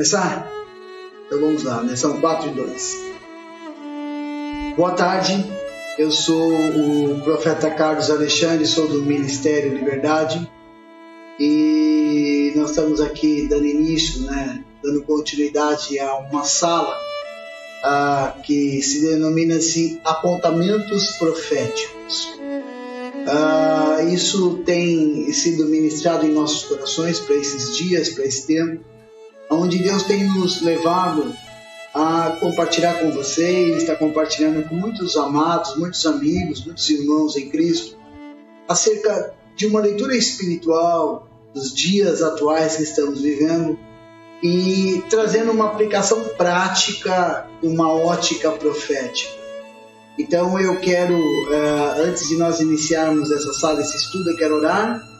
Começar? Então vamos lá, né? São 4:02. Boa tarde, eu sou o profeta Carlos Alexandre, sou do Ministério Liberdade e nós estamos aqui dando início, né? Dando continuidade a uma sala que se denomina-se Apontamentos Proféticos. Isso tem sido ministrado em nossos corações para esses dias, para esse tempo, onde Deus tem nos levado a compartilhar com vocês, está compartilhando com muitos amados, muitos amigos, muitos irmãos em Cristo, acerca de uma leitura espiritual dos dias atuais que estamos vivendo e trazendo uma aplicação prática, uma ótica profética. Então eu quero, antes de nós iniciarmos essa sala, esse estudo, eu quero orar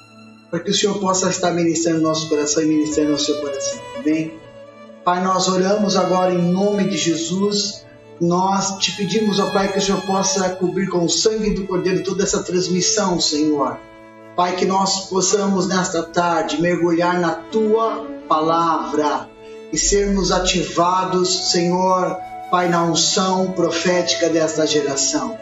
para que o Senhor possa estar ministrando nosso coração e ministrando o seu coração, amém? Pai, nós oramos agora em nome de Jesus, nós te pedimos, ó Pai, que o Senhor possa cobrir com o sangue do Cordeiro toda essa transmissão, Senhor. Pai, que nós possamos nesta tarde mergulhar na Tua Palavra e sermos ativados, Senhor, Pai, na unção profética desta geração.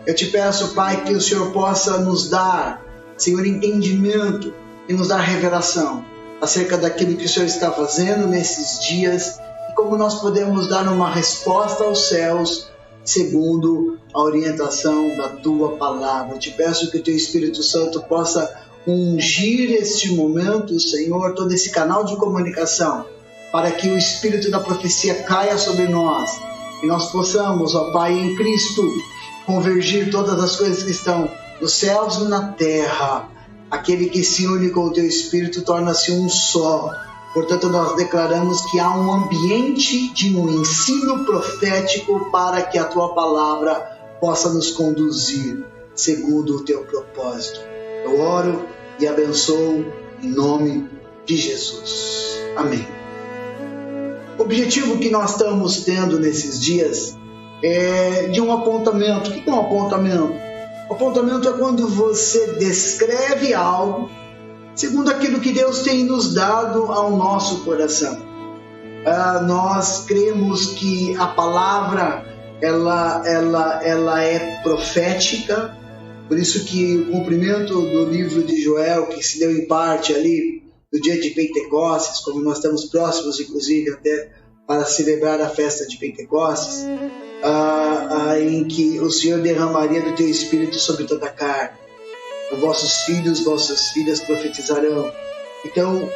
Eu te peço, Pai, que o Senhor possa nos dar, Senhor, entendimento e nos dar revelação acerca daquilo que o Senhor está fazendo nesses dias e como nós podemos dar uma resposta aos céus segundo a orientação da Tua Palavra. Eu te peço que o Teu Espírito Santo possa ungir este momento, Senhor, todo esse canal de comunicação, para que o Espírito da profecia caia sobre nós e nós possamos, ó Pai, em Cristo, convergir todas as coisas que estão nos céus e na terra. Aquele que se une com o Teu Espírito torna-se um só. Portanto, nós declaramos que há um ambiente de um ensino profético para que a Tua Palavra possa nos conduzir segundo o Teu propósito. Eu oro e abençoo em nome de Jesus. Amém. O objetivo que nós estamos tendo nesses dias é de um apontamento. O que é um apontamento? O apontamento é quando você descreve algo segundo aquilo que Deus tem nos dado ao nosso coração. Nós cremos que a palavra ela é profética, por isso que o cumprimento do livro de Joel, que se deu em parte ali no dia de Pentecostes, como nós estamos próximos, inclusive, até para celebrar a festa de Pentecostes, em que o Senhor derramaria do Teu Espírito sobre toda a carne. Vossos filhos, vossas filhas profetizarão. Então,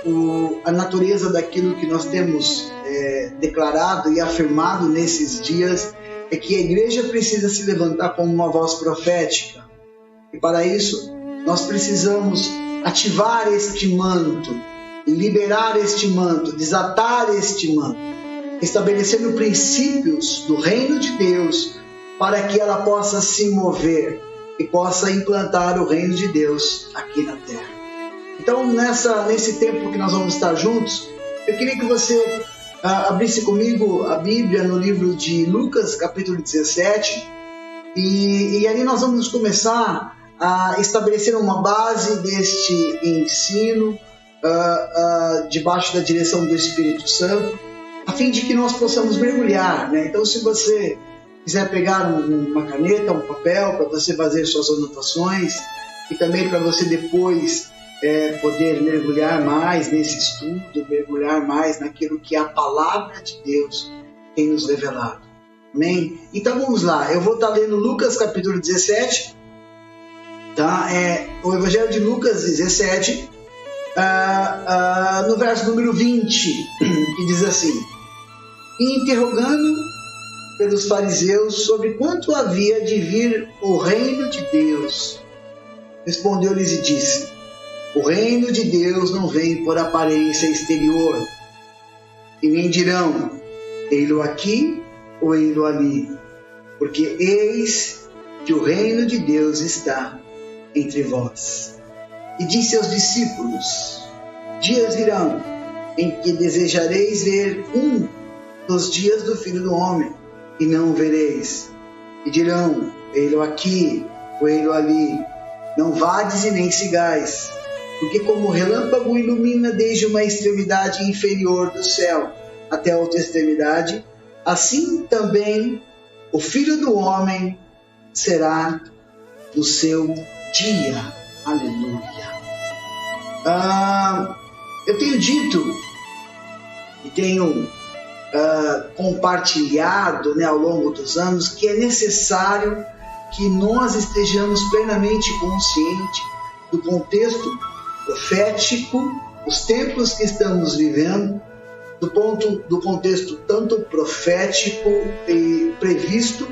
a natureza daquilo que nós temos declarado e afirmado nesses dias é que a igreja precisa se levantar como uma voz profética. E para isso, nós precisamos ativar este manto, liberar este manto, desatar este manto, estabelecendo princípios do reino de Deus para que ela possa se mover e possa implantar o reino de Deus aqui na terra. Então, nesse tempo que nós vamos estar juntos, eu queria que você abrisse comigo a Bíblia no livro de Lucas, capítulo 17, e ali nós vamos começar a estabelecer uma base deste ensino debaixo da direção do Espírito Santo, a fim de que nós possamos mergulhar, né? Então, se você quiser pegar uma caneta, um papel, para você fazer suas anotações e também para você depois poder mergulhar mais nesse estudo, mergulhar mais naquilo que a Palavra de Deus tem nos revelado. Amém? Então, vamos lá. Eu vou estar lendo Lucas, capítulo 17, tá? O Evangelho de Lucas 17, no verso número 20, que diz assim: e interrogando pelos fariseus sobre quanto havia de vir o reino de Deus, respondeu-lhes e disse: o reino de Deus não vem por aparência exterior, e nem dirão, ei-lo aqui ou ei-lo ali, porque eis que o reino de Deus está entre vós. E disse aos discípulos: dias virão em que desejareis ver um dos dias do Filho do Homem, e não o vereis. E dirão, ei-lo aqui, ou ei-lo ali. Não vades e nem sigais, porque como o relâmpago ilumina desde uma extremidade inferior do céu até a outra extremidade, assim também o Filho do Homem será no seu dia. Aleluia. Eu tenho dito e tenho compartilhado, ao longo dos anos, que é necessário que nós estejamos plenamente conscientes do contexto profético, os tempos que estamos vivendo, do contexto tanto profético e previsto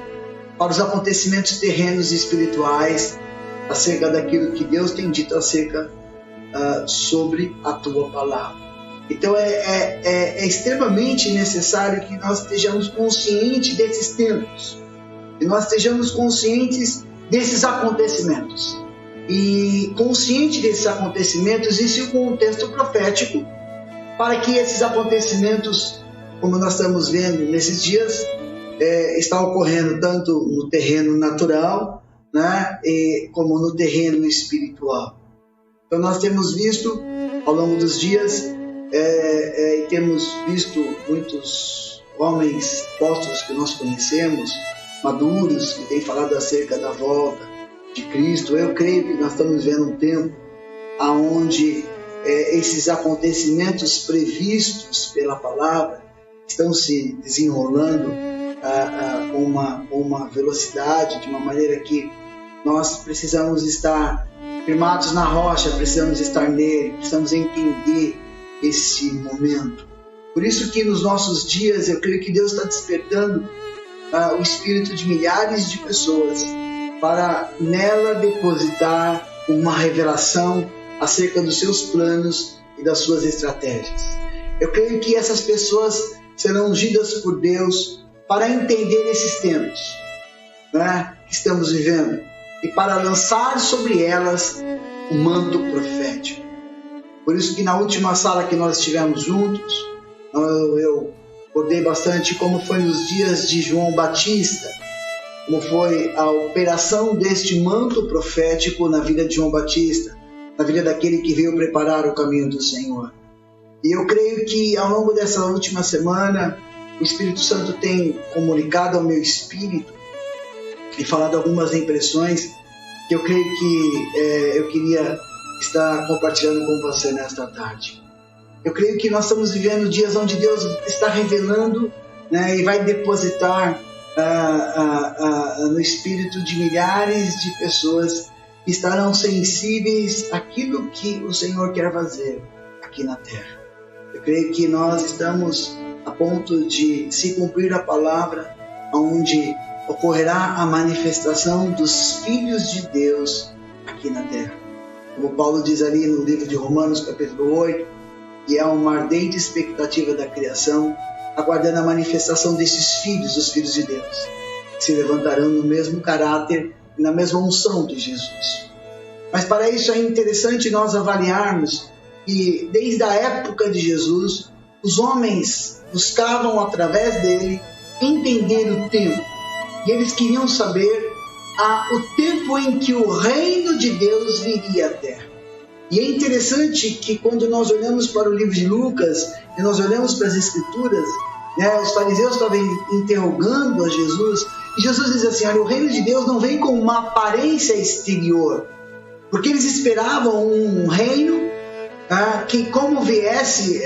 para os acontecimentos terrenos e espirituais, acerca daquilo que Deus tem dito acerca sobre a tua palavra. Então é extremamente necessário que nós estejamos conscientes desses tempos, que nós estejamos conscientes desses acontecimentos. E consciente desses acontecimentos, existe um contexto profético para que esses acontecimentos, como nós estamos vendo nesses dias, está ocorrendo tanto no terreno natural, como no terreno espiritual. Então nós temos visto ao longo dos dias e temos visto muitos homens apóstolos que nós conhecemos, maduros, que têm falado acerca da volta de Cristo. Eu creio que nós estamos vendo um tempo onde esses acontecimentos previstos pela palavra estão se desenrolando com uma velocidade, de uma maneira que nós precisamos estar firmados na rocha, precisamos estar nele, precisamos entender esse momento. Por isso que nos nossos dias eu creio que Deus está despertando o espírito de milhares de pessoas para nela depositar uma revelação acerca dos seus planos e das suas estratégias. Eu creio que essas pessoas serão ungidas por Deus para entender esses tempos que estamos vivendo e para lançar sobre elas um manto profético. Por isso que na última sala que nós estivemos juntos, eu recordei bastante como foi nos dias de João Batista, como foi a operação deste manto profético na vida de João Batista, na vida daquele que veio preparar o caminho do Senhor. E eu creio que ao longo dessa última semana, o Espírito Santo tem comunicado ao meu espírito e falado algumas impressões que eu creio que eu queria estar compartilhando com você nesta tarde. Eu creio que nós estamos vivendo dias onde Deus está revelando e vai depositar no espírito de milhares de pessoas que estarão sensíveis àquilo que o Senhor quer fazer aqui na terra. Eu creio que nós estamos a ponto de se cumprir a palavra, onde ocorrerá a manifestação dos filhos de Deus aqui na terra. Como Paulo diz ali no livro de Romanos, capítulo 8, que é uma ardente expectativa da criação, aguardando a manifestação desses filhos, os filhos de Deus, que se levantarão no mesmo caráter e na mesma unção de Jesus. Mas para isso é interessante nós avaliarmos que desde a época de Jesus, os homens buscavam através dele entender o tempo. E eles queriam saber o tempo em que o reino de Deus viria à terra. E é interessante que quando nós olhamos para o livro de Lucas e nós olhamos para as Escrituras, os fariseus estavam interrogando a Jesus, e Jesus diz assim: olha, o reino de Deus não vem com uma aparência exterior, porque eles esperavam um reino que, como viesse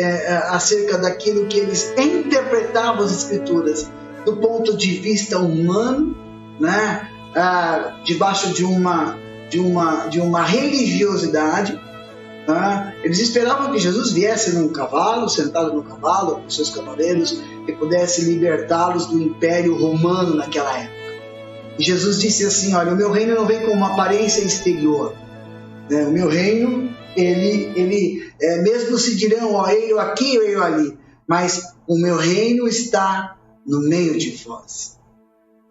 acerca daquilo que eles interpretavam as Escrituras do ponto de vista humano, debaixo de uma religiosidade, eles esperavam que Jesus viesse num cavalo, sentado no cavalo, com seus cavaleiros, e pudesse libertá-los do Império Romano naquela época. E Jesus disse assim: olha, o meu reino não vem com uma aparência exterior. O meu reino, mesmo se dirão, ele aqui ou ele ali, mas o meu reino está no meio de vós.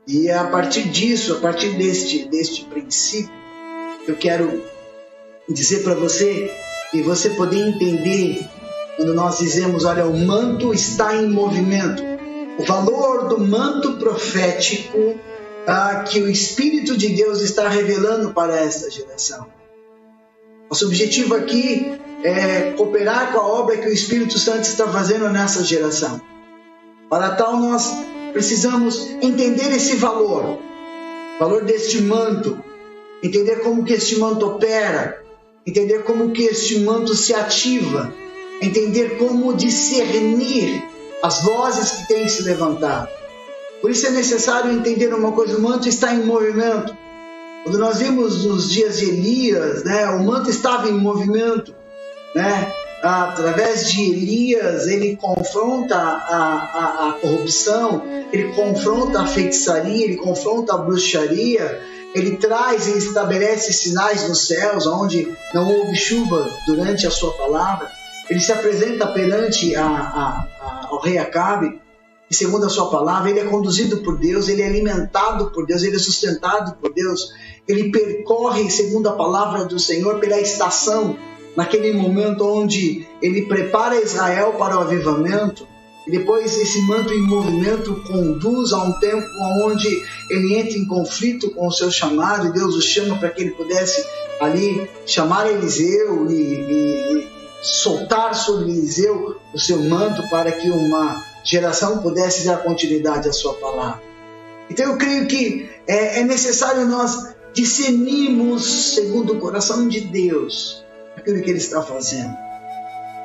E é a partir disso, a partir deste princípio, eu quero dizer para você e você poder entender quando nós dizemos: olha, o manto está em movimento. O valor do manto profético que o Espírito de Deus está revelando para esta geração. Nosso objetivo aqui é cooperar com a obra que o Espírito Santo está fazendo nessa geração. Para tal, nós precisamos entender esse valor deste manto, entender como que este manto opera, entender como que este manto se ativa, entender como discernir as vozes que têm se levantado. Por isso é necessário entender uma coisa: o manto está em movimento. Quando nós vimos nos dias de Elias, o manto estava em movimento, Através de Elias, ele confronta a corrupção, ele confronta a feitiçaria, ele confronta a bruxaria, ele traz e estabelece sinais nos céus, onde não houve chuva durante a sua palavra. Ele se apresenta perante ao rei Acabe, e segundo a sua palavra, ele é conduzido por Deus, ele é alimentado por Deus, ele é sustentado por Deus. Ele percorre, segundo a palavra do Senhor, pela estação, naquele momento onde ele prepara Israel para o avivamento, e depois esse manto em movimento conduz a um tempo onde ele entra em conflito com o seu chamado, e Deus o chama para que ele pudesse ali chamar Eliseu e soltar sobre Eliseu o seu manto para que uma geração pudesse dar continuidade à sua palavra. Então eu creio que é necessário nós discernirmos, segundo o coração de Deus, aquilo que ele está fazendo.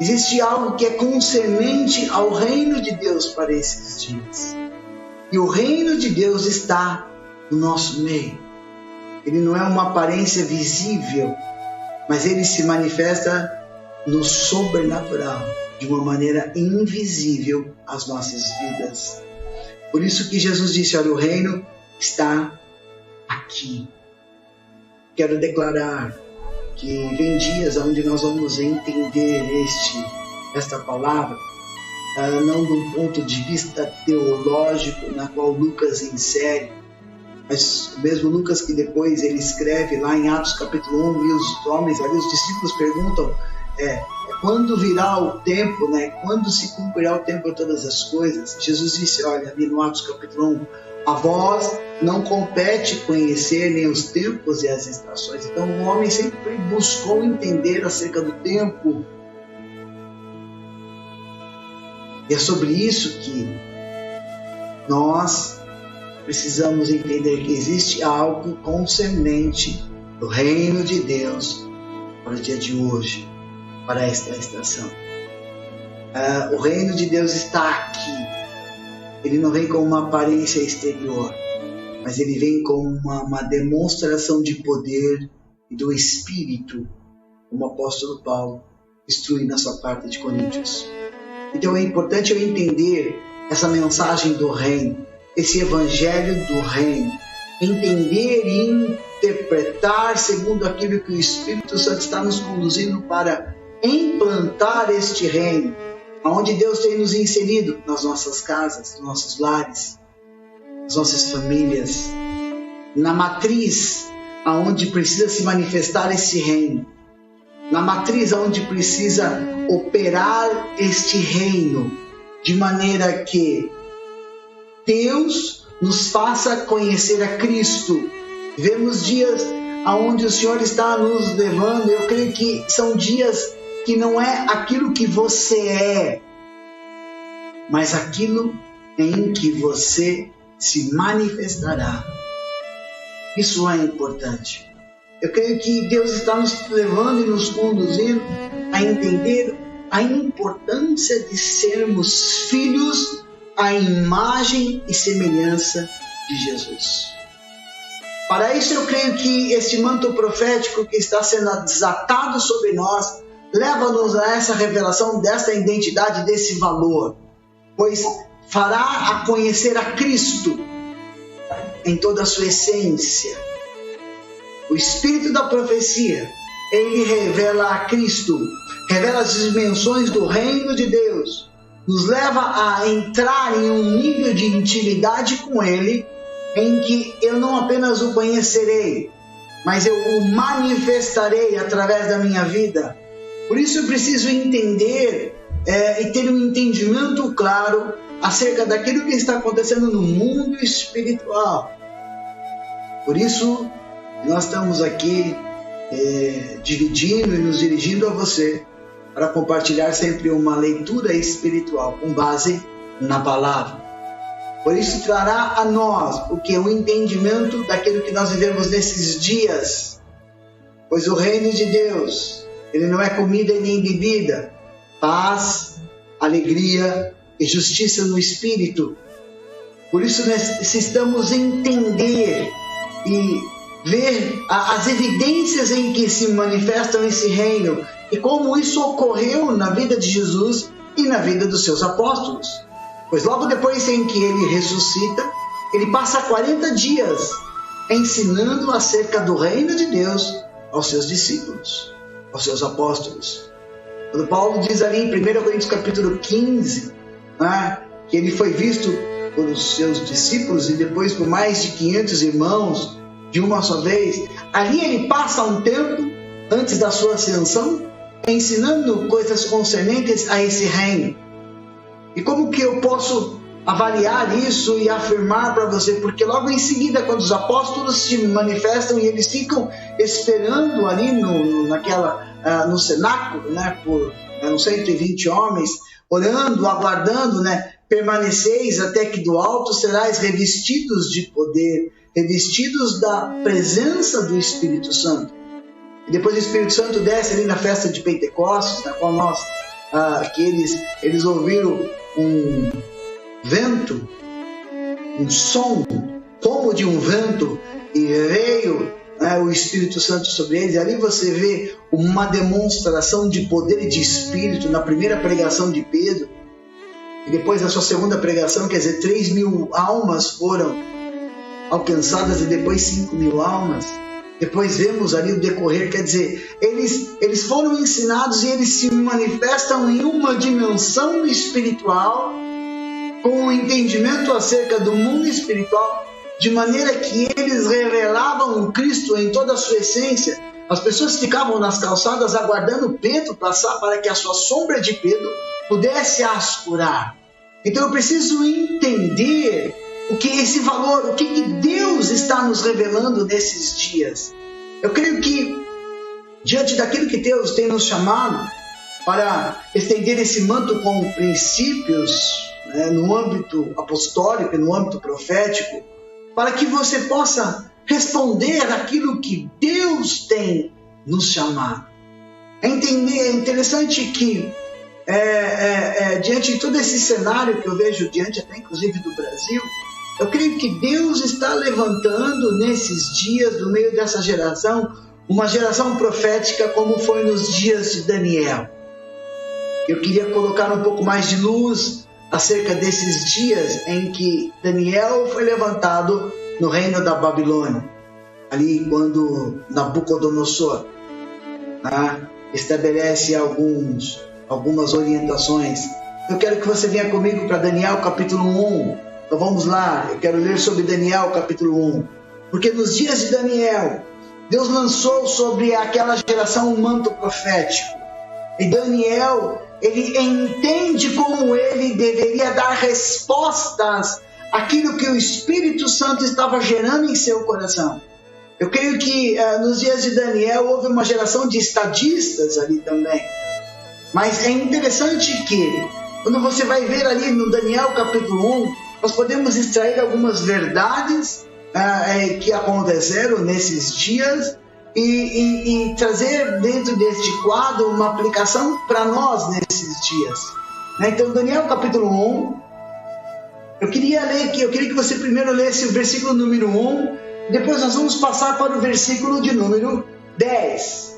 Existe algo que é concernente ao reino de Deus para esses dias. E o reino de Deus está no nosso meio. Ele não é uma aparência visível, mas ele se manifesta no sobrenatural, de uma maneira invisível às nossas vidas. Por isso que Jesus disse: olha, o reino está aqui. Quero declarar que vem dias onde nós vamos entender esta palavra, não de um ponto de vista teológico, na qual Lucas insere, mas mesmo Lucas, que depois ele escreve lá em Atos capítulo 1, e os homens ali, os discípulos perguntam, quando virá o tempo, quando se cumprirá o tempo de todas as coisas? Jesus disse, olha, ali no Atos capítulo 1, a vós não compete conhecer nem os tempos e as estações. Então o homem sempre buscou entender acerca do tempo. E é sobre isso que nós precisamos entender que existe algo concernente do reino de Deus para o dia de hoje, para esta estação. O reino de Deus está aqui. Ele não vem com uma aparência exterior, mas ele vem com uma demonstração de poder e do Espírito, como o apóstolo Paulo instrui na sua carta de Coríntios. Então é importante eu entender essa mensagem do reino, esse evangelho do reino, entender e interpretar segundo aquilo que o Espírito Santo está nos conduzindo para implantar este reino, onde Deus tem nos inserido nas nossas casas, nos nossos lares, nas nossas famílias, na matriz aonde precisa se manifestar esse reino, na matriz aonde precisa operar este reino, de maneira que Deus nos faça conhecer a Cristo. Vivemos dias aonde o Senhor está nos levando. Eu creio que são dias que não é aquilo que você é, mas aquilo em que você se manifestará. Isso é importante. Eu creio que Deus está nos levando e nos conduzindo a entender a importância de sermos filhos à imagem e semelhança de Jesus. Para isso eu creio que esse manto profético que está sendo desatado sobre nós leva-nos a essa revelação dessa identidade, desse valor, pois fará a conhecer a Cristo em toda a sua essência. O Espírito da profecia, ele revela a Cristo, revela as dimensões do reino de Deus, nos leva a entrar em um nível de intimidade com Ele, em que eu não apenas o conhecerei, mas eu o manifestarei através da minha vida. Por isso eu preciso entender e ter um entendimento claro acerca daquilo que está acontecendo no mundo espiritual. Por isso nós estamos aqui dividindo e nos dirigindo a você para compartilhar sempre uma leitura espiritual com base na palavra. Por isso trará a nós o que? O entendimento daquilo que nós vivemos nesses dias. Pois o reino de Deus, ele não é comida e nem bebida. Paz, alegria e justiça no Espírito. Por isso necessitamos entender e ver as evidências em que se manifestam esse reino e como isso ocorreu na vida de Jesus e na vida dos seus apóstolos. Pois logo depois em que ele ressuscita, ele passa 40 dias ensinando acerca do reino de Deus aos seus discípulos, aos seus apóstolos. Quando Paulo diz ali em 1 Coríntios capítulo 15, né, que ele foi visto por os seus discípulos e depois por mais de 500 irmãos de uma só vez, ali ele passa um tempo antes da sua ascensão ensinando coisas concernentes a esse reino. E como que eu posso avaliar isso e afirmar para você? Porque logo em seguida, quando os apóstolos se manifestam e eles ficam esperando ali no cenáculo, né, por 120 homens, orando, aguardando, né, permaneceis até que do alto serais revestidos de poder, revestidos da presença do Espírito Santo. E depois o Espírito Santo desce ali na festa de Pentecostes, na qual eles ouviram um vento, um som como de um vento, e veio o Espírito Santo sobre eles. Ali você vê uma demonstração de poder e de Espírito na primeira pregação de Pedro. E depois a sua segunda pregação, quer dizer, 3.000 almas foram alcançadas e depois 5.000 almas. Depois vemos ali o decorrer, quer dizer, eles foram ensinados e eles se manifestam em uma dimensão espiritual, com um entendimento acerca do mundo espiritual, de maneira que eles revelavam o Cristo em toda a sua essência. As pessoas ficavam nas calçadas aguardando Pedro passar para que a sua sombra de Pedro pudesse as curar. Então eu preciso entender o que esse valor, o que Deus está nos revelando nesses dias. Eu creio que diante daquilo que Deus tem nos chamado para estender esse manto com princípios, né, no âmbito apostólico e no âmbito profético, para que você possa responder aquilo que Deus tem nos chamado. É interessante que diante de todo esse cenário que eu vejo diante até inclusive do Brasil, eu creio que Deus está levantando nesses dias, no meio dessa geração, uma geração profética como foi nos dias de Daniel. Eu queria colocar um pouco mais de luz acerca desses dias em que Daniel foi levantado no reino da Babilônia. Ali quando Nabucodonosor estabelece algumas orientações. Eu quero que você venha comigo para Daniel capítulo 1. Então vamos lá, eu quero ler sobre Daniel capítulo 1. Porque nos dias de Daniel, Deus lançou sobre aquela geração um manto profético. E Daniel, ele entende como ele deveria dar respostas àquilo que o Espírito Santo estava gerando em seu coração. Eu creio que nos dias de Daniel houve uma geração de estadistas ali também. Mas é interessante que, quando você vai ver ali no Daniel capítulo 1, nós podemos extrair algumas verdades que aconteceram nesses dias e trazer dentro deste quadro uma aplicação para nós nesses dias. Então, Daniel capítulo 1, eu queria que você primeiro lesse o versículo número 1, depois nós vamos passar para o versículo de número 10,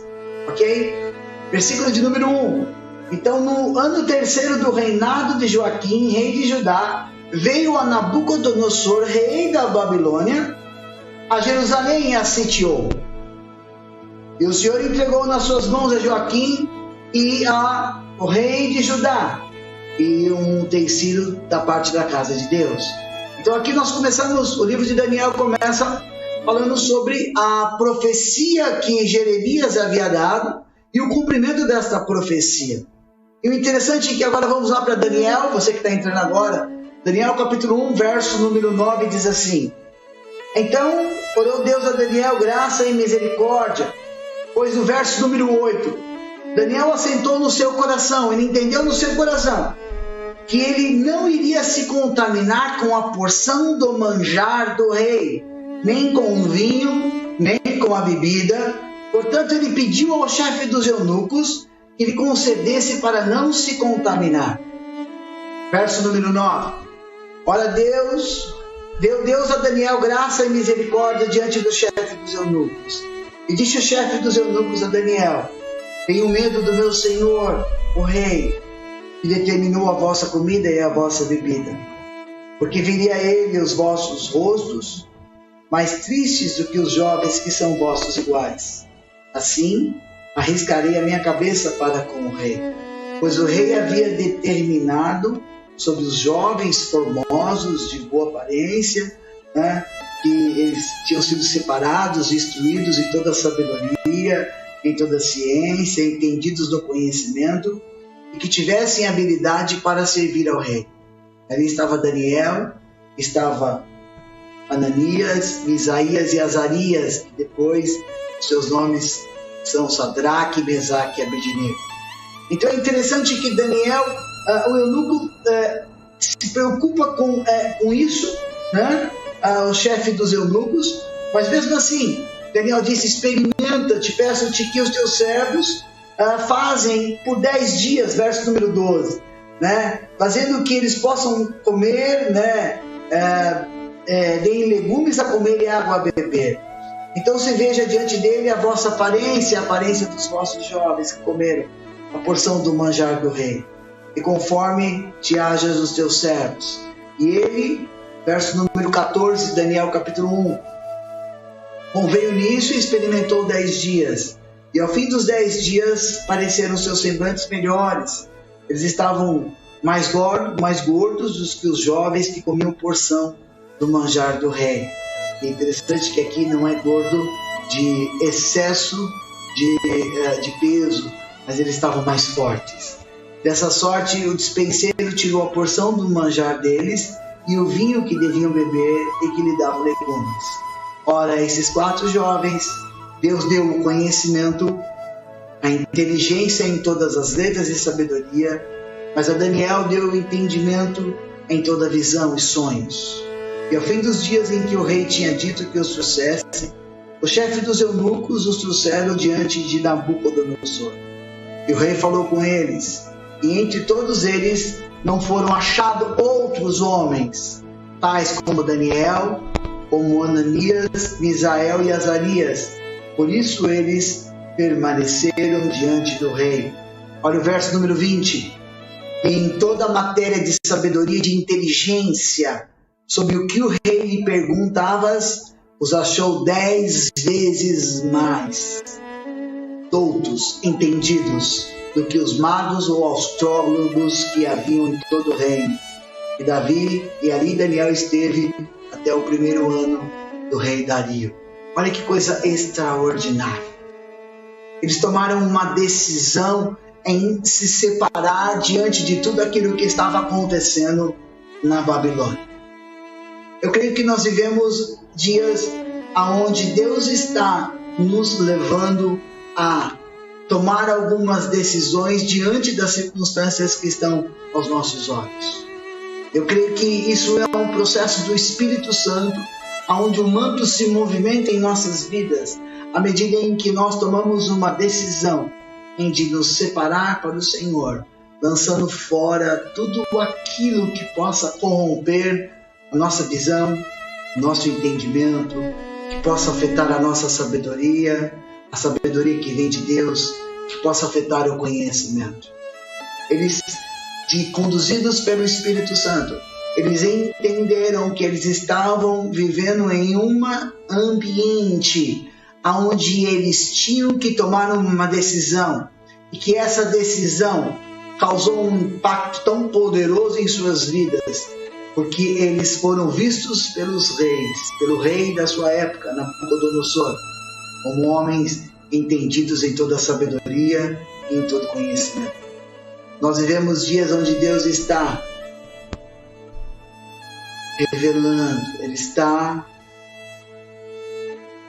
ok? Versículo de número 1. Então, no ano terceiro do reinado de Joaquim, rei de Judá, veio a Nabucodonosor, rei da Babilônia, a Jerusalém e a sitiou. E o Senhor entregou nas suas mãos a Joaquim e o rei de Judá, e um utensílio da parte da casa de Deus. Então aqui nós começamos, o livro de Daniel começa falando sobre a profecia que Jeremias havia dado e o cumprimento desta profecia. E o interessante é que agora vamos lá para Daniel, você que está entrando agora, Daniel capítulo 1, verso número 9, diz assim: Então orou Deus a Daniel graça e misericórdia, pois no verso número 8, Daniel assentou no seu coração, ele entendeu no seu coração que ele não iria se contaminar com a porção do manjar do rei, nem com o vinho, nem com a bebida. Portanto, ele pediu ao chefe dos eunucos que lhe concedesse para não se contaminar. Verso número 9. Ora, deu Deus a Daniel graça e misericórdia diante do chefe dos eunucos. E disse o chefe dos eunucos a Daniel: tenho medo do meu senhor, o rei, que determinou a vossa comida e a vossa bebida. Porque viria a ele os vossos rostos, mais tristes do que os jovens que são vossos iguais. Assim, arriscarei a minha cabeça para com o rei. Pois o rei havia determinado sobre os jovens formosos, de boa aparência, né, que eles tinham sido separados, instruídos em toda a sabedoria, em toda a ciência, entendidos no conhecimento, e que tivessem habilidade para servir ao rei. Ali estava Daniel, estava Ananias, Misaías e Azarias, que depois seus nomes são Sadraque, Mesaque e Abednego. Então é interessante que Daniel, o eunuco, se preocupa com isso, né? O chefe dos eunucos, mas mesmo assim, Daniel disse: experimenta-te, peço-te que os teus servos fazem por 10 dias, verso número 12, né? Fazendo que eles possam comer, né? Deem legumes a comer e água a beber. Então se veja diante dele a vossa aparência, a aparência dos vossos jovens que comeram a porção do manjar do rei, e conforme te hajas os teus servos. E ele, verso número 14, Daniel capítulo 1, conveio nisso e experimentou 10 dias. E ao fim dos 10 dias pareceram seus semblantes melhores. Eles estavam mais gordos do que os jovens que comiam porção do manjar do rei. É interessante que aqui não é gordo de excesso de peso, mas eles estavam mais fortes. Dessa sorte, o despenseiro tirou a porção do manjar deles e o vinho que deviam beber e que lhe davam legumes. Ora, a esses 4 jovens, Deus deu o conhecimento, a inteligência em todas as letras e sabedoria, mas a Daniel deu o entendimento em toda visão e sonhos. E ao fim dos dias em que o rei tinha dito que os trouxesse, o chefe dos eunucos os trouxeram diante de Nabucodonosor. E o rei falou com eles, e entre todos eles não foram achados outros homens, tais como Daniel, como Ananias, Misael e Azarias. Por isso eles permaneceram diante do rei. Olha o verso número 20. E em toda a matéria de sabedoria e de inteligência, sobre o que o rei lhe perguntavas, os achou 10 vezes mais doutos, entendidos, do que os magos ou astrólogos que haviam em todo o reino. E ali Daniel esteve até o primeiro ano do rei Dario. Olha que coisa extraordinária. Eles tomaram uma decisão em se separar diante de tudo aquilo que estava acontecendo na Babilônia. Eu creio que nós vivemos dias onde Deus está nos levando a tomar algumas decisões diante das circunstâncias que estão aos nossos olhos. Eu creio que isso é um processo do Espírito Santo, onde o manto se movimenta em nossas vidas, à medida em que nós tomamos uma decisão de nos separar para o Senhor, lançando fora tudo aquilo que possa corromper a nossa visão, nosso entendimento, que possa afetar a nossa sabedoria, a sabedoria que vem de Deus, que possa afetar o conhecimento. Eles, conduzidos pelo Espírito Santo, eles entenderam que eles estavam vivendo em um ambiente onde eles tinham que tomar uma decisão, e que essa decisão causou um impacto tão poderoso em suas vidas, porque eles foram vistos pelos reis, pelo rei da sua época, Nabucodonosor, como homens entendidos em toda a sabedoria e em todo conhecimento. Nós vivemos dias onde Deus está revelando, Ele está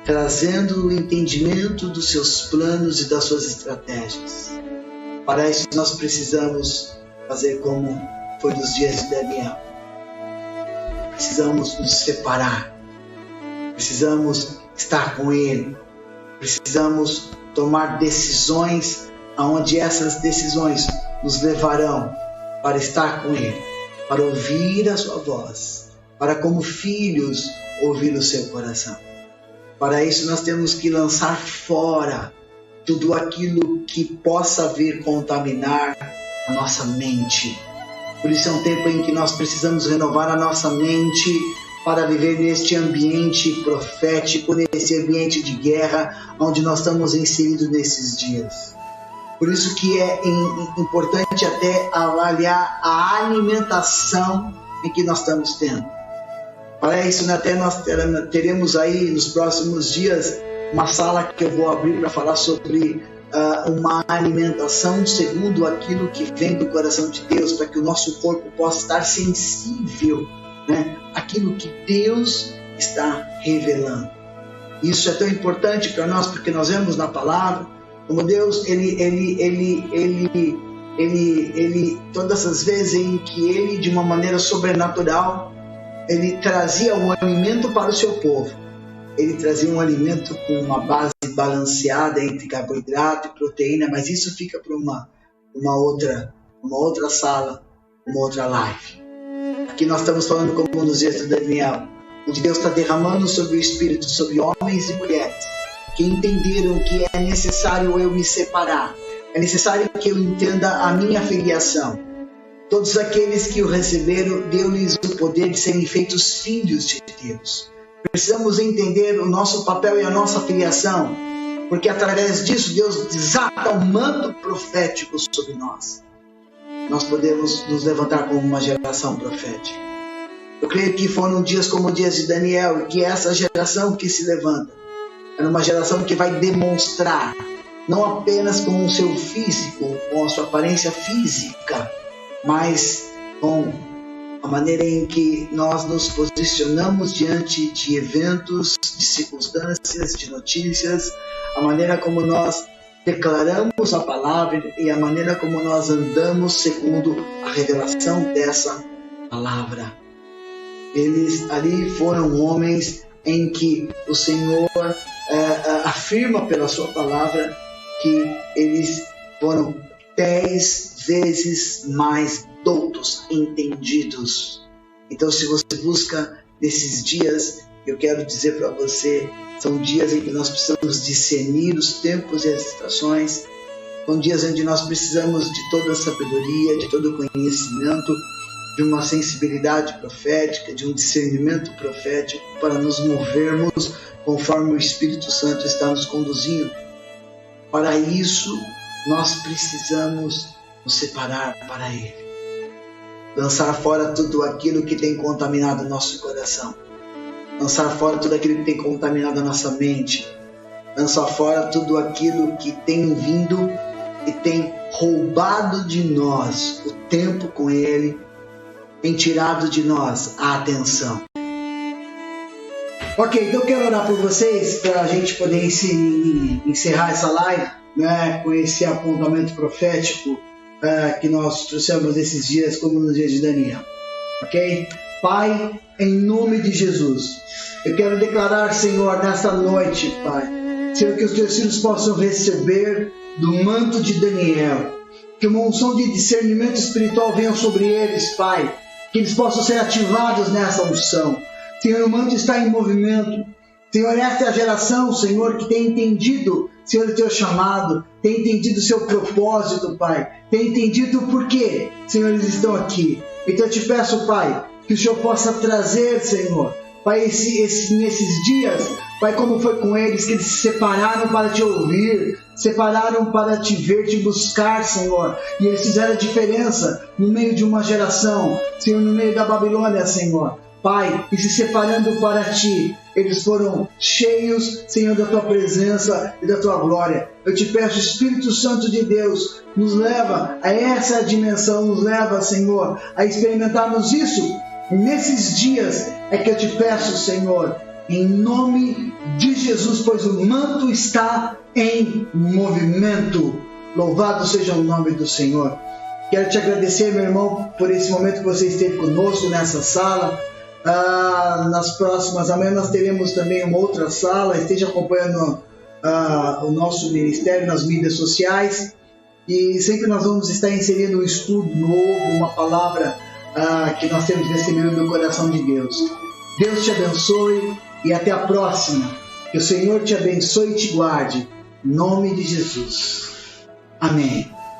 trazendo o entendimento dos seus planos e das suas estratégias. Para isso nós precisamos fazer como foi nos dias de Daniel. Precisamos nos separar, precisamos estar com Ele, precisamos tomar decisões onde essas decisões nos levarão para estar com Ele, para ouvir a sua voz, para como filhos ouvir o seu coração. Para isso nós temos que lançar fora tudo aquilo que possa vir contaminar a nossa mente. Por isso é um tempo em que nós precisamos renovar a nossa mente para viver neste ambiente profético, nesse ambiente de guerra onde nós estamos inseridos nesses dias. Por isso que é importante até avaliar a alimentação em que nós estamos tendo. Para isso, até nós teremos aí nos próximos dias uma sala que eu vou abrir para falar sobre uma alimentação segundo aquilo que vem do coração de Deus, para que o nosso corpo possa estar sensível, né, àquilo que Deus está revelando. Isso é tão importante para nós, porque nós vemos na palavra como Deus, ele todas as vezes em que Ele, de uma maneira sobrenatural, Ele trazia um alimento para o seu povo. Ele trazia um alimento com uma base balanceada entre carboidrato e proteína, mas isso fica para uma outra sala, uma outra live. Aqui nós estamos falando como nos dias de Daniel, onde Deus está derramando sobre o Espírito, sobre homens e mulheres, que entenderam que é necessário eu me separar, é necessário que eu entenda a minha filiação. Todos aqueles que o receberam, deu-lhes o poder de serem feitos filhos de Deus. Precisamos entender o nosso papel e a nossa filiação, porque através disso Deus desata um manto profético sobre nós. Nós podemos nos levantar como uma geração profética. Eu creio que foram dias como os dias de Daniel, e que essa geração que se levanta era uma geração que vai demonstrar, não apenas com o seu físico, com a sua aparência física, mas com a maneira em que nós nos posicionamos diante de eventos, de circunstâncias, de notícias, a maneira como nós declaramos a palavra e a maneira como nós andamos segundo a revelação dessa palavra. Eles ali foram homens em que o Senhor afirma pela sua palavra que eles foram 10 vezes mais doutos, entendidos. Então, se você busca nesses dias, eu quero dizer para você, são dias em que nós precisamos discernir os tempos e as estações, são dias onde nós precisamos de toda a sabedoria, de todo o conhecimento, de uma sensibilidade profética, de um discernimento profético, para nos movermos conforme o Espírito Santo está nos conduzindo. Para isso, nós precisamos nos separar para Ele. Lançar fora tudo aquilo que tem contaminado o nosso coração. Lançar fora tudo aquilo que tem contaminado a nossa mente. Lançar fora tudo aquilo que tem vindo e tem roubado de nós o tempo com Ele, tem tirado de nós a atenção. Ok, então eu quero orar por vocês para a gente poder encerrar essa live, né, com esse apontamento profético que nós trouxemos nesses dias, como nos dias de Daniel. Ok? Pai, em nome de Jesus, eu quero declarar, Senhor, nesta noite, Pai, Senhor, que os teus filhos possam receber do manto de Daniel, que uma unção de discernimento espiritual venha sobre eles, Pai, que eles possam ser ativados nessa unção. Senhor, o manto está em movimento. Senhor, esta é a geração, Senhor, que tem entendido, Senhor, o teu chamado, tem entendido o seu propósito, Pai, tem entendido o porquê, Senhor, eles estão aqui. Então eu te peço, Pai, que o Senhor possa trazer, Senhor, Pai, nesses dias, Pai, como foi com eles, que eles se separaram para te ouvir, separaram para te ver, te buscar, Senhor, e eles fizeram a diferença no meio de uma geração, Senhor, no meio da Babilônia, Senhor. Pai, e se separando para Ti, eles foram cheios, Senhor, da Tua presença e da Tua glória. Eu te peço, Espírito Santo de Deus, nos leva a essa dimensão, nos leva, Senhor, a experimentarmos isso. E nesses dias é que eu te peço, Senhor, em nome de Jesus, pois o manto está em movimento. Louvado seja o nome do Senhor. Quero te agradecer, meu irmão, por esse momento que você esteve conosco nessa sala. Nas próximas, amanhã nós teremos também uma outra sala. Esteja acompanhando o nosso ministério nas mídias sociais. E sempre nós vamos estar inserindo um estudo novo, uma palavra que nós temos recebido do coração de Deus. Deus te abençoe e até a próxima. Que o Senhor te abençoe e te guarde. Em nome de Jesus. Amém.